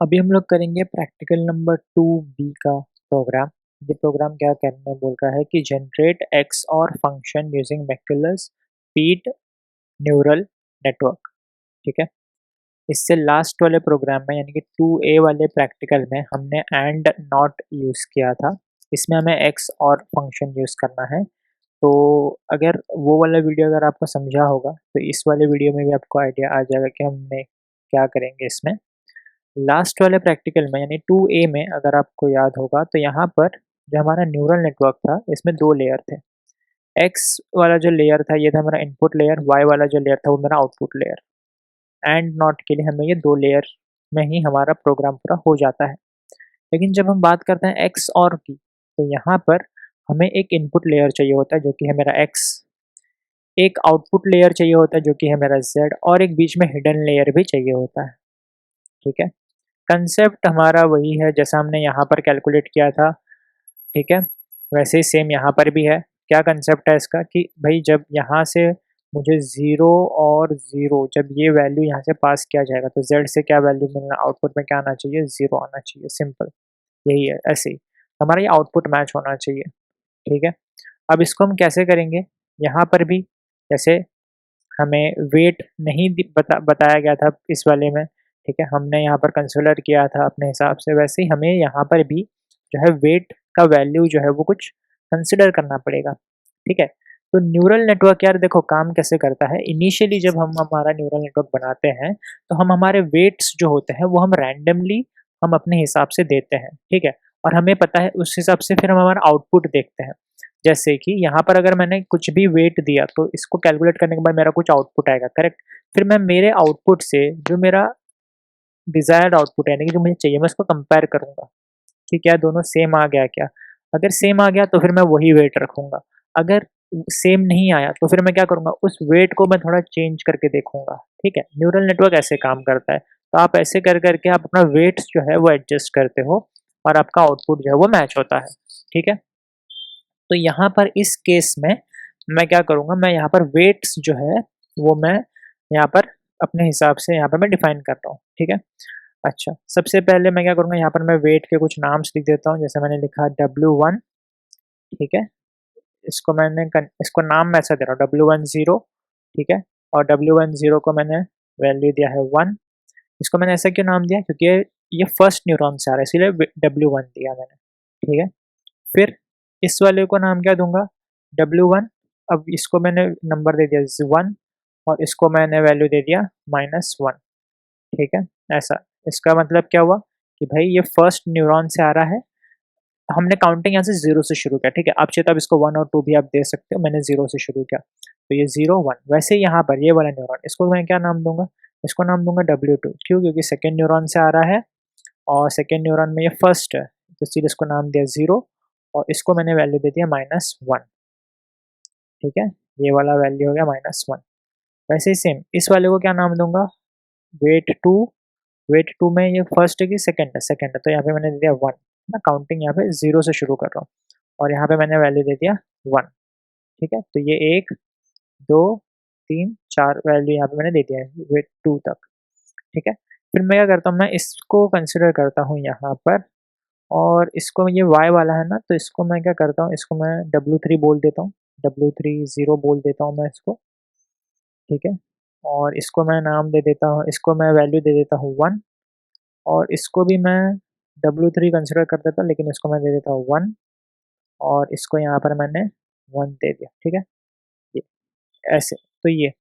अभी हम लोग करेंगे प्रैक्टिकल नंबर 2B का प्रोग्राम। ये प्रोग्राम क्या करने बोल रहा है कि generate XOR function using McCulloch स्पीड न्यूरल नेटवर्क। ठीक है। इससे लास्ट वाले प्रोग्राम में यानी कि 2A वाले प्रैक्टिकल में हमने एंड नॉट यूज़ किया था। इसमें हमें एक्स और फंक्शन यूज़ करना है। तो अगर वो वाला वीडियो अगर आपको समझा होगा तो इस वाले वीडियो में भी आपको आइडिया आ जाएगा कि हमने क्या करेंगे इसमें। लास्ट वाले प्रैक्टिकल में यानी 2A में अगर आपको याद होगा तो यहाँ पर जो हमारा न्यूरल नेटवर्क था इसमें 2 लेयर थे। एक्स वाला जो लेयर था ये था मेरा इनपुट लेयर, वाई वाला जो लेयर था वो मेरा आउटपुट लेयर। एंड नॉट के लिए हमें ये 2 लेयर में ही हमारा प्रोग्राम पूरा हो जाता है। लेकिन जब हम बात करते हैं एक्स और की तो यहाँ पर हमें एक इनपुट लेयर चाहिए होता है जो कि है मेरा एक्स, एक आउटपुट लेयर चाहिए होता है जो कि है मेरा जेड और एक बीच में हिडन लेयर भी चाहिए होता है। ठीक है। कंसेप्ट हमारा वही है जैसा हमने यहाँ पर कैलकुलेट किया था। ठीक है। वैसे ही सेम यहाँ पर भी है। क्या कंसेप्ट है इसका कि भाई जब यहाँ से मुझे 0 और 0 जब ये वैल्यू यहाँ से पास किया जाएगा तो जेड से क्या वैल्यू मिलना, आउटपुट में क्या आना चाहिए, 0 आना चाहिए। सिंपल यही है। ऐसे ही हमारा ये आउटपुट मैच होना चाहिए। ठीक है। अब इसको हम कैसे करेंगे, यहाँ पर भी जैसे हमें वेट नहीं बताया गया था इस वाले में। ठीक है। हमने यहाँ पर कंसिडर किया था अपने हिसाब से, वैसे ही हमें यहाँ पर भी जो है वेट का वैल्यू जो है वो कुछ कंसिडर करना पड़ेगा। ठीक है। तो न्यूरल नेटवर्क यार देखो काम कैसे करता है। इनिशियली जब हम हमारा न्यूरल नेटवर्क बनाते हैं तो हम हमारे वेट्स जो होते हैं वो हम रैंडमली हम अपने हिसाब से देते हैं। ठीक है। और हमें पता है उस हिसाब से फिर हम हमारा आउटपुट देखते हैं। जैसे कि यहाँ पर अगर मैंने कुछ भी वेट दिया तो इसको कैलकुलेट करने के बाद मेरा कुछ आउटपुट आएगा, करेक्ट। फिर मैं मेरे आउटपुट से जो मेरा डिजायर्ड आउटपुट है यानी कि जो मुझे चाहिए मैं उसको कंपेयर करूंगा कि क्या दोनों सेम आ गया क्या। अगर सेम आ गया तो फिर मैं वही वेट रखूंगा। अगर सेम नहीं आया तो फिर मैं क्या करूंगा, उस वेट को मैं थोड़ा चेंज करके देखूंगा। ठीक है। न्यूरल नेटवर्क ऐसे काम करता है। तो आप ऐसे कर करके आप अपना वेट्स जो है वो एडजस्ट करते हो और आपका आउटपुट जो है वो मैच होता है। ठीक है। तो यहाँ पर इस केस में मैं क्या करूँगा, मैं यहाँ पर वेट्स जो है वो मैं यहाँ पर अपने हिसाब से यहाँ पर मैं डिफाइन कर रहा हूँ। ठीक है। अच्छा, सबसे पहले मैं क्या करूँगा, यहाँ पर मैं वेट के कुछ नाम्स लिख देता हूँ। जैसे मैंने लिखा W1। ठीक है। इसको नाम मैं ऐसा दे रहा हूँ W10। ठीक है। और W10 को मैंने वैल्यू दिया है 1। इसको मैंने ऐसा क्यों नाम दिया, क्योंकि ये फर्स्ट न्यूरॉन से आ रहा है इसीलिए W1 दिया मैंने। ठीक है। फिर इस वाले को नाम क्या दूंगा, W1। अब इसको मैंने नंबर दे दिया 1 और इसको मैंने वैल्यू दे दिया -1। ठीक है। ऐसा इसका मतलब क्या हुआ कि भाई ये फर्स्ट न्यूरॉन से आ रहा है। हमने काउंटिंग यहाँ से 0 से शुरू किया। ठीक है। आप चाहे तो आप इसको 1 और 2 भी आप दे सकते हो, मैंने 0 से शुरू किया तो ये 0 1। वैसे ही यहाँ पर ये वाला न्यूरॉन इसको मैं क्या नाम दूंगा, इसको नाम दूंगा W2। क्यों, क्योंकि सेकेंड न्यूरॉन से आ रहा है और सेकेंड न्यूरॉन में ये फर्स्ट है तो इसलिए इसको नाम दिया 0 और इसको मैंने वैल्यू दे दिया -1। ठीक है। ये वाला वैल्यू हो गया -1। वैसे ही सेम इस वाले को क्या नाम दूंगा, वेट 2। वेट 2 में ये फर्स्ट है कि सेकंड है, सेकंड है तो यहाँ पे मैंने दे दिया 1 ना। काउंटिंग यहाँ पे 0 से शुरू कर रहा हूँ और यहाँ पे मैंने वैल्यू दे दिया 1। ठीक है। तो ये 1 2 3 4 वैल्यू यहाँ पे मैंने दे दिया है वेट 2 तक। ठीक है। फिर मैं क्या करता हूँ, मैं इसको कंसिडर करता हूँ यहाँ पर और इसको ये y वाला है ना तो इसको मैं क्या करता हूँ, इसको मैं W3 बोल देता हूँ। W30 बोल देता हूँ मैं इसको। ठीक है। और इसको मैं नाम दे देता हूँ, इसको मैं वैल्यू दे देता हूँ 1 और इसको भी मैं W3 कंसिडर कर देता हूँ लेकिन इसको मैं दे देता हूँ 1 और इसको यहाँ पर मैंने 1 दे दिया। ठीक है। ये ऐसे तो ये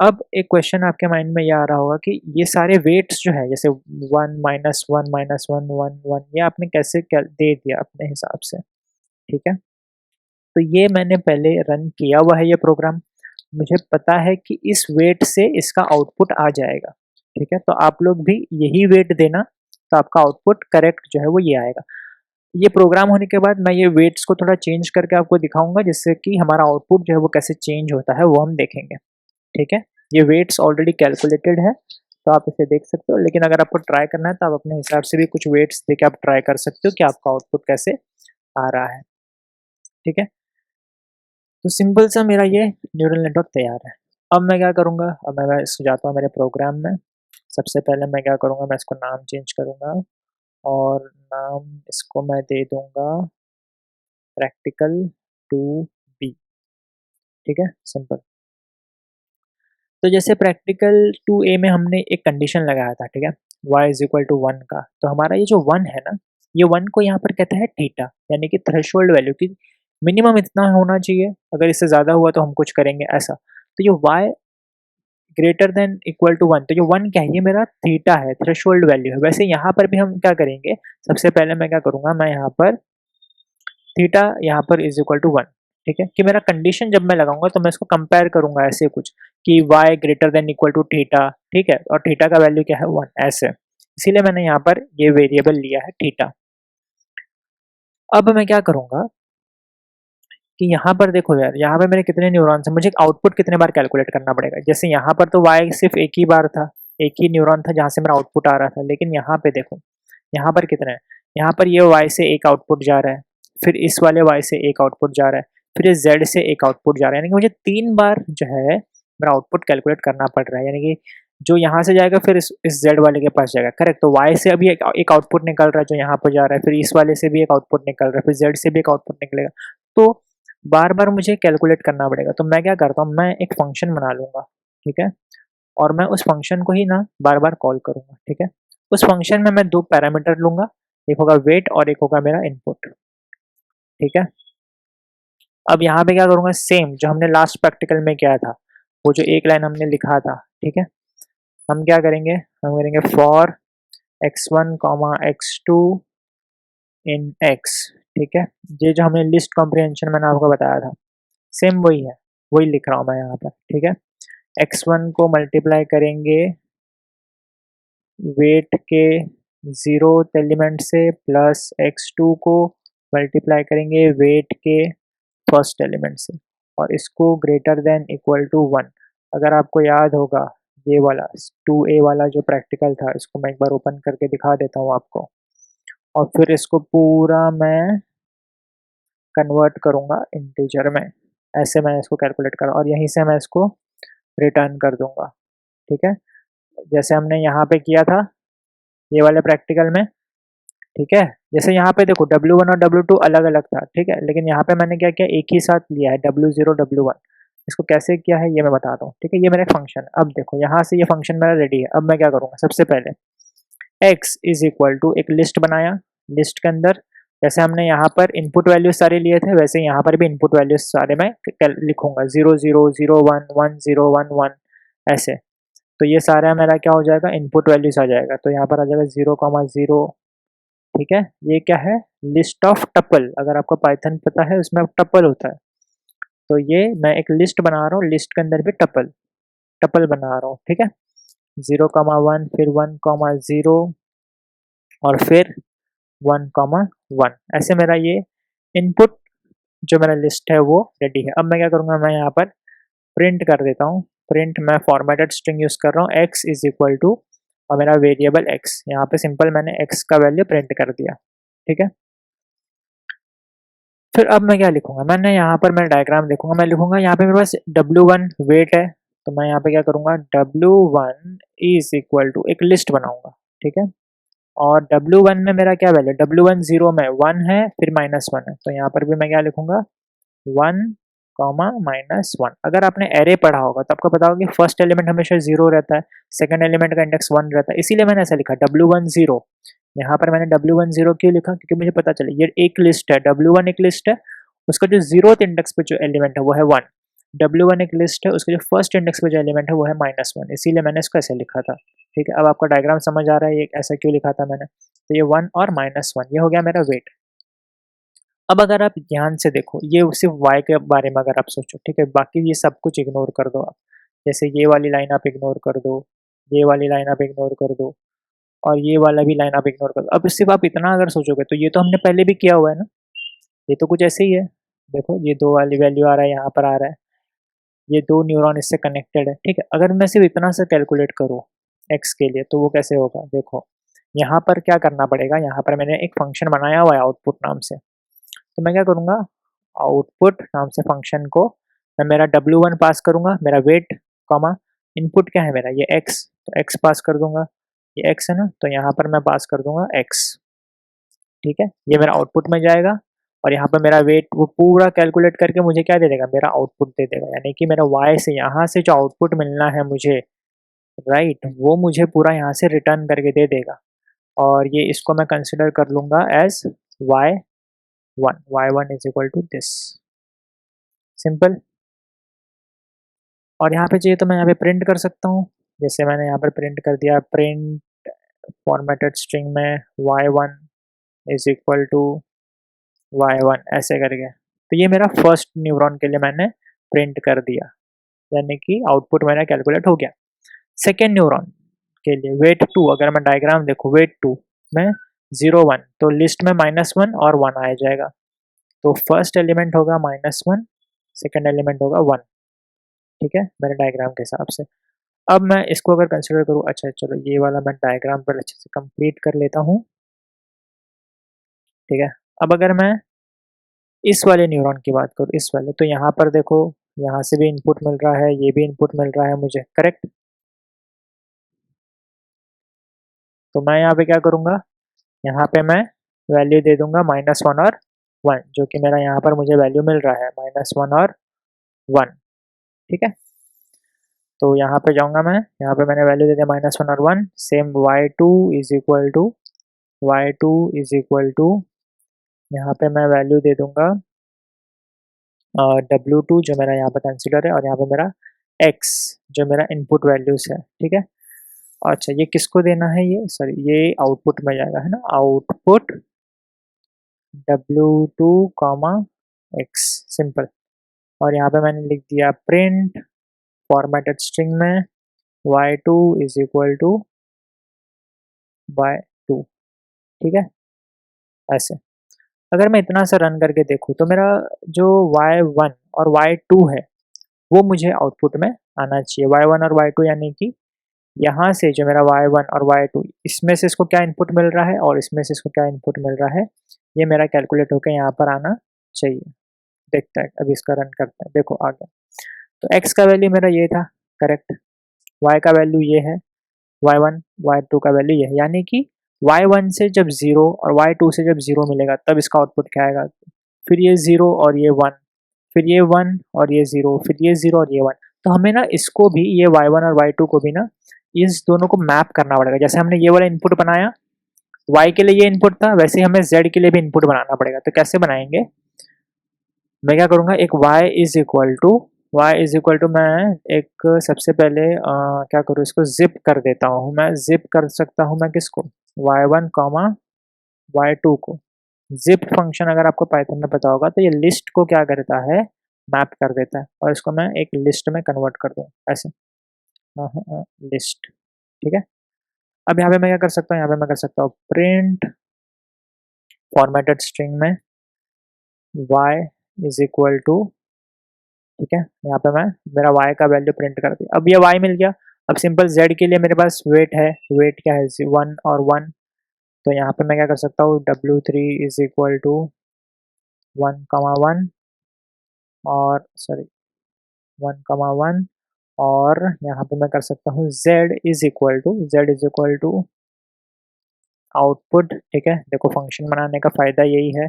अब एक क्वेश्चन आपके माइंड में ये आ रहा होगा कि ये सारे वेट्स जो है जैसे 1 -1 -1 1 1 ये आपने कैसे दे दिया अपने हिसाब से। ठीक है। तो ये मैंने पहले रन किया हुआ है ये प्रोग्राम, मुझे पता है कि इस वेट से इसका आउटपुट आ जाएगा। ठीक है। तो आप लोग भी यही वेट देना तो आपका आउटपुट करेक्ट जो है वो ये आएगा। ये प्रोग्राम होने के बाद मैं ये वेट्स को थोड़ा चेंज करके आपको दिखाऊंगा जिससे कि हमारा आउटपुट जो है वो कैसे चेंज होता है वो हम देखेंगे। ठीक है। ये वेट्स ऑलरेडी कैलकुलेटेड है तो आप इसे देख सकते हो, लेकिन अगर आपको ट्राई करना है तो आप अपने हिसाब से भी कुछ वेट्स देके आप ट्राई कर सकते हो कि आपका आउटपुट कैसे आ रहा है। ठीक है। तो सिंपल सा मेरा ये न्यूरल नेटवर्क तैयार है। अब मैं क्या करूँगा, अब मैं जाता हूँ मेरे प्रोग्राम में सबसे पहले मैं क्या करूँगा, मैं इसको नाम चेंज करूँगा और नाम इसको मैं दे दूँगा प्रैक्टिकल 2B। ठीक है, सिंपल। तो जैसे प्रैक्टिकल 2A में हमने एक कंडीशन लगाया था, ठीक है, y इज इक्वल टू 1 का। तो हमारा ये जो 1 है ना, ये 1 को यहाँ पर कहते हैं थीटा, यानी कि थ्रेशोल्ड वैल्यू की मिनिमम इतना होना चाहिए, अगर इससे ज़्यादा हुआ तो हम कुछ करेंगे ऐसा। तो ये y greater than equal to 1, तो ये 1 क्या है, ये मेरा थीटा है, थ्रेशोल्ड वैल्यू है। वैसे यहाँ पर भी हम क्या करेंगे, सबसे पहले मैं क्या करूँगा, मैं यहाँ पर थीटा यहाँ पर इज इक्वल टू 1, ठीक है, कि मेरा कंडीशन जब मैं लगाऊंगा तो मैं इसको कंपेयर करूंगा ऐसे कुछ कि y greater than equal to theta, ठीक है, और थीटा का वैल्यू क्या है 1 ऐसे। इसीलिए मैंने यहाँ पर ये वेरिएबल लिया है थीटा। अब मैं क्या करूंगा कि यहाँ पर देखो यार, यहाँ पे मेरे कितने न्यूरॉन्स हैं, मुझे आउटपुट कितने बार कैलकुलेट करना पड़ेगा। जैसे यहाँ पर तो y सिर्फ एक ही बार था, एक ही न्यूरॉन था जहाँ से मेरा आउटपुट आ रहा था, लेकिन यहाँ पे देखो, यहाँ पर कितने हैं, यहाँ पर ये y से एक आउटपुट जा रहा है, फिर इस वाले y से एक आउटपुट जा रहा है, फिर इस z से एक आउटपुट जा रहा है, यानी कि मुझे 3 बार जो है मेरा आउटपुट कैलकुलेट करना पड़ रहा है। यानी कि जो यहाँ से जाएगा फिर इस z वाले के पास जाएगा, करेक्ट। तो y से अभी एक आउटपुट निकल रहा है जो यहाँ पर जा रहा है, फिर इस वाले से भी एक आउटपुट निकल रहा है, फिर z से भी एक आउटपुट निकलेगा। तो बार बार मुझे कैलकुलेट करना पड़ेगा। तो मैं क्या करता हूँ, मैं एक फंक्शन बना लूंगा, ठीक है, और मैं उस फंक्शन को ही ना बार बार कॉल करूंगा, ठीक है। उस फंक्शन में मैं 2 पैरामीटर लूंगा, एक होगा वेट और एक होगा मेरा इनपुट, ठीक है। अब यहाँ पे क्या करूँगा, सेम जो हमने लास्ट प्रैक्टिकल में किया था, वो जो एक लाइन हमने लिखा था, ठीक है, हम क्या करेंगे, हम करेंगे for x1 x2 in x, ठीक है। ये जो हमने लिस्ट कॉम्प्रिहेंशन मैंने आपको बताया था, सेम वही है, वही लिख रहा हूँ मैं यहाँ पर, ठीक है। x1 को मल्टीप्लाई करेंगे वेट के 0th एलिमेंट से, प्लस x2 को मल्टीप्लाई करेंगे वेट के फर्स्ट एलिमेंट से, और इसको ग्रेटर देन इक्वल टू 1। अगर आपको याद होगा ये वाला 2A वाला जो प्रैक्टिकल था, इसको मैं एक बार ओपन करके दिखा देता हूँ आपको, और फिर इसको पूरा मैं कन्वर्ट करूँगा इंटीजर में, ऐसे मैं इसको कैलकुलेट करूँ और यहीं से मैं इसको रिटर्न कर दूंगा, ठीक है, जैसे हमने यहाँ पे किया था ये वाले प्रैक्टिकल में, ठीक है। जैसे यहाँ पे देखो W1 और W2 अलग अलग था, ठीक है, लेकिन यहाँ पे मैंने क्या किया, एक ही साथ लिया है W0 W1। इसको कैसे किया है ये मैं बताता हूँ, ठीक है। ये मेरा फंक्शन, अब देखो यहाँ से ये फंक्शन मेरा रेडी है। अब मैं क्या करूँगा, सबसे पहले x इज इक्वल टू एक लिस्ट बनाया, लिस्ट के अंदर जैसे हमने यहाँ पर इनपुट वैल्यूज सारे लिए थे, वैसे यहाँ पर भी इनपुट वैल्यूज सारे मैं लिखूंगा 0 0 0 1 1 0 1 1 ऐसे। तो ये सारा मेरा क्या हो जाएगा, इनपुट वैल्यूज आ जाएगा। तो यहाँ पर आ जाएगा 0,0, ठीक है। ये क्या है, लिस्ट ऑफ टपल, अगर आपको पाइथन पता है उसमें टपल होता है। तो ये मैं एक लिस्ट बना रहा हूँ, लिस्ट के अंदर भी टपल टपल बना रहा हूँ, ठीक है। 0,1 फिर 1,0 और फिर 1,1 ऐसे मेरा ये इनपुट जो मेरा लिस्ट है वो रेडी है। अब मैं क्या करूँगा, मैं यहाँ पर प्रिंट कर देता हूँ, प्रिंट मैं फॉर्मेटेड स्ट्रिंग यूज कर रहा हूँ, x इज इक्वल टू और मेरा वेरिएबल x, यहाँ पे सिंपल मैंने x का वैल्यू प्रिंट कर दिया, ठीक है। फिर अब मैं क्या लिखूंगा, मैंने यहाँ पर मैं डायग्राम लिखूंगा, मैं लिखूंगा यहाँ पे मेरे पास W1 वेट है, तो मैं यहाँ पे क्या करूँगा, W1 इज इक्वल टू एक लिस्ट बनाऊंगा, ठीक है। और W1 में मेरा क्या वैल्यू, W1 0 में 1 है, फिर -1 है, तो यहाँ पर भी मैं क्या लिखूंगा 1, -1। अगर आपने एरे पढ़ा होगा तो आपको पता होगा कि फर्स्ट एलिमेंट हमेशा 0 रहता है, सेकंड एलिमेंट का इंडेक्स 1 रहता है, इसीलिए मैंने ऐसा लिखा W1 0। यहाँ पर मैंने W1 0 क्यों लिखा, क्योंकि मुझे पता चले ये एक लिस्ट है, W1 एक लिस्ट है, उसका जो 0th इंडेक्स पे जो एलिमेंट है वो है 1। W1 एक लिस्ट है, उसके जो फर्स्ट इंडेक्स पे जो एलिमेंट है वो है -1, इसीलिए मैंने इसको ऐसे लिखा था, ठीक है। अब आपका डायग्राम समझ आ रहा है ये ऐसा क्यों लिखा था मैंने। तो ये 1 और -1 ये हो गया मेरा वेट। अब अगर आप ध्यान से देखो, ये सिर्फ y के बारे में अगर आप सोचो, ठीक है, बाकी ये सब कुछ इग्नोर कर दो आप। जैसे ये वाली लाइन आप इग्नोर कर दो, ये वाली लाइन आप इग्नोर कर दो, और ये वाला भी लाइन आप इग्नोर कर दो। अब सिर्फ आप इतना अगर सोचोगे तो ये तो हमने पहले भी किया हुआ है ना, ये तो कुछ ऐसे ही है। देखो ये 2 वाली वैल्यू आ रहा है, यहाँ पर आ रहा है, ये 2 न्यूरॉन इससे कनेक्टेड है, ठीक है। अगर मैं सिर्फ इतना सा कैलकुलेट करूँ x के लिए तो वो कैसे होगा, देखो यहाँ पर क्या करना पड़ेगा, यहाँ पर मैंने एक फंक्शन बनाया हुआ है आउटपुट नाम से। तो मैं क्या करूँगा, आउटपुट नाम से फंक्शन को मैं मेरा W1 पास करूँगा, मेरा वेट कॉमा इनपुट क्या है मेरा ये x, तो x पास कर दूंगा, ये x है ना, तो यहाँ पर मैं पास कर दूंगा x। ठीक है, ये मेरा आउटपुट में जाएगा और यहाँ पर मेरा वेट वो पूरा कैलकुलेट करके मुझे क्या दे देगा, मेरा आउटपुट दे देगा। यानी कि मेरा y से यहाँ से जो आउटपुट मिलना है मुझे, राइट, वो मुझे पूरा यहाँ से रिटर्न करके दे देगा। और ये इसको मैं कंसिडर कर लूँगा as y1, y1 is equal to this, simple. और यहाँ पे चाहिए तो मैं यहाँ पे प्रिंट कर सकता हूँ, जैसे मैंने यहाँ पर प्रिंट कर दिया, प्रिंट फॉर्मेटेड स्ट्रिंग में y1 is equal to y1 ऐसे करके। तो ये मेरा फर्स्ट न्यूरॉन के लिए मैंने प्रिंट कर दिया, यानी कि आउटपुट मेरा कैलकुलेट हो गया। सेकेंड न्यूरॉन के लिए वेट 2, अगर मैं डायग्राम देखूँ वेट 2 में 0 1, तो लिस्ट में -1 और 1 आ जाएगा। तो फर्स्ट एलिमेंट होगा -1, सेकेंड एलिमेंट होगा 1। ठीक है, मेरे डायग्राम के हिसाब से। अब मैं इसको अगर कंसिडर करूँ, अच्छा चलो ये वाला मैं डायग्राम पर अच्छे से कंप्लीट कर लेता हूँ। ठीक है, अब अगर मैं इस वाले न्यूरॉन की बात करूँ, इस वाले, तो यहाँ पर देखो, यहाँ से भी इनपुट मिल रहा है, ये भी इनपुट मिल रहा है मुझे, करेक्ट। तो मैं यहाँ पे क्या करूँगा, यहाँ पे मैं वैल्यू दे दूंगा -1 और 1, जो कि मेरा यहाँ पर मुझे वैल्यू मिल रहा है -1 और 1। ठीक है, तो यहाँ पे जाऊँगा मैं, यहाँ पे मैंने वैल्यू दे दिया -1 और 1। Same y2 is equal to यहाँ पे मैं वैल्यू दे दूंगा W2 जो मेरा यहाँ पे कंसिडर है, और यहाँ पे मेरा x जो मेरा इनपुट वैल्यूज है। ठीक है, अच्छा ये किसको देना है, ये सॉरी ये आउटपुट में जाएगा, है ना, output W2 comma x, simple. और यहाँ पे मैंने लिख दिया प्रिंट फॉर्मेटेड स्ट्रिंग में y2 is equal to y2। ठीक है, ऐसे। अगर मैं इतना सा रन करके देखूँ तो मेरा जो y1 और y2 है वो मुझे आउटपुट में आना चाहिए। y1 और y2 यानी कि यहाँ से जो मेरा y1 और y2, इसमें से इसको क्या इनपुट मिल रहा है और इसमें से इसको क्या इनपुट मिल रहा है, ये मेरा कैलकुलेट होकर यहाँ पर आना चाहिए। देखते हैं, अभी इसका रन करते हैं, देखो आ गया। तो x का वैल्यू मेरा ये था, करेक्ट, y का वैल्यू ये है, y1 y2 का वैल्यू ये है, यानी कि y1 से जब 0 और y2 से जब 0 मिलेगा तब इसका आउटपुट क्या आएगा, फिर ये 0 और ये 1, फिर ये 1 और ये 0, फिर ये 0 और ये 1। तो हमें ना इसको भी, ये y1 और y2 को भी ना, इस दोनों को मैप करना पड़ेगा। जैसे हमने ये वाला इनपुट बनाया, y के लिए ये इनपुट था, वैसे ही हमें z के लिए भी इनपुट बनाना पड़ेगा। तो कैसे बनाएंगे, मैं क्या करूँगा, एक y इज इक्वल टू मैं एक सबसे पहले क्या करूँ, इसको जिप कर देता हूँ। मैं जिप कर सकता हूँ मैं किसको, y1 कॉमा y2 को। जिप फंक्शन अगर आपको पाइथन में पता होगा तो ये लिस्ट को क्या करता है, मैप कर देता है। और इसको मैं एक लिस्ट में कन्वर्ट कर दूँ ऐसे, लिस्ट। ठीक है, अब यहाँ पे मैं क्या कर सकता हूँ, यहाँ पे मैं कर सकता हूँ प्रिंट फॉर्मेटेड स्ट्रिंग में y इज इक्वल टू, ठीक है, यहाँ पे मैं मेरा y का वैल्यू प्रिंट कर दिया। अब ये y मिल गया। अब सिंपल z के लिए मेरे पास वेट है, वेट क्या है, 1 और 1। तो यहाँ पे मैं क्या कर सकता हूँ, W3 इज इक्वल टू 1,1 और सॉरी 1,1, और यहाँ पे मैं कर सकता हूँ z is equal to output. ठीक है, देखो फंक्शन बनाने का फ़ायदा यही है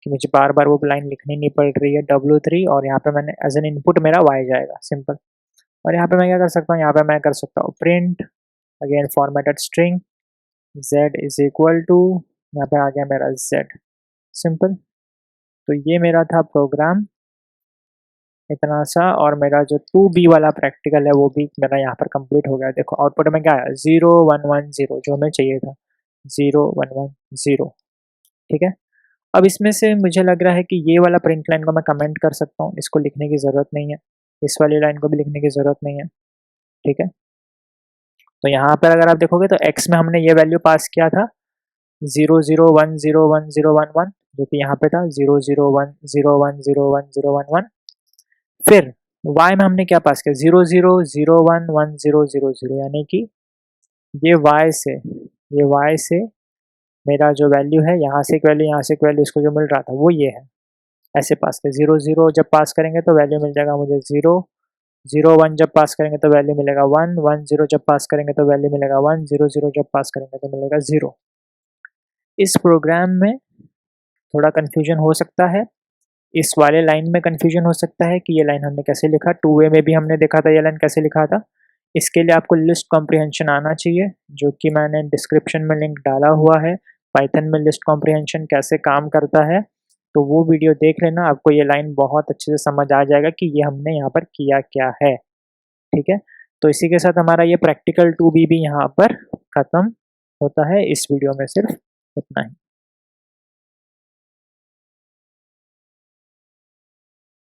कि मुझे बार बार वो लाइन लिखनी नहीं पड़ रही है, W3, और यहाँ पे मैंने एज एन इनपुट मेरा y जाएगा, सिंपल। और यहाँ पे मैं क्या कर सकता हूँ, यहाँ पे मैं कर सकता हूँ print again formatted string z is equal to, यहाँ पे आ गया मेरा z, सिंपल। तो ये मेरा था प्रोग्राम इतना सा, और मेरा जो 2B वाला प्रैक्टिकल है वो भी मेरा यहाँ पर कंप्लीट हो गया। देखो आउटपुट में क्या आया, 0 1 1 0, जो हमें चाहिए था, 0 1 1 0। ठीक है, अब इसमें से मुझे लग रहा है कि ये वाला प्रिंट लाइन को मैं कमेंट कर सकता हूँ, इसको लिखने की ज़रूरत नहीं है, इस वाली लाइन को भी लिखने की ज़रूरत नहीं है। ठीक है, तो यहाँ पर अगर आप देखोगे तो x में हमने ये वैल्यू पास किया था 0 0 1 0 1 0 1 1, जो कि यहाँ पे था 0 0 1 0 1 0 1 0 1 1। फिर y में हमने क्या पास किया, 0 0 0 1 1 0 0 0, यानी कि ये y से मेरा जो वैल्यू है, यहाँ से एक वैल्यू, यहाँ से एक वैल्यू, इसको जो मिल रहा था वो ये है, ऐसे पास किया। 0 0 जब पास करेंगे तो वैल्यू मिल जाएगा मुझे 0 0 1 जब पास करेंगे तो वैल्यू मिलेगा 1, 1 0 जब पास करेंगे तो वैल्यू मिलेगा 1, 0 0 जब पास करेंगे तो मिलेगा 0। इस प्रोग्राम में थोड़ा कन्फ्यूजन हो सकता है, इस वाले लाइन में कन्फ्यूजन हो सकता है कि ये लाइन हमने कैसे लिखा, 2 वे में भी हमने देखा था ये लाइन कैसे लिखा था। इसके लिए आपको लिस्ट कॉम्प्रिहेंशन आना चाहिए, जो कि मैंने डिस्क्रिप्शन में लिंक डाला हुआ है। पाइथन में लिस्ट कॉम्प्रिहेंशन कैसे काम करता है, तो वो वीडियो देख लेना, आपको ये लाइन बहुत अच्छे से समझ आ जाएगा कि ये हमने यहाँ पर किया क्या है। ठीक है, तो इसी के साथ हमारा ये प्रैक्टिकल 2B भी यहाँ पर ख़त्म होता है। इस वीडियो में सिर्फ उतना ही।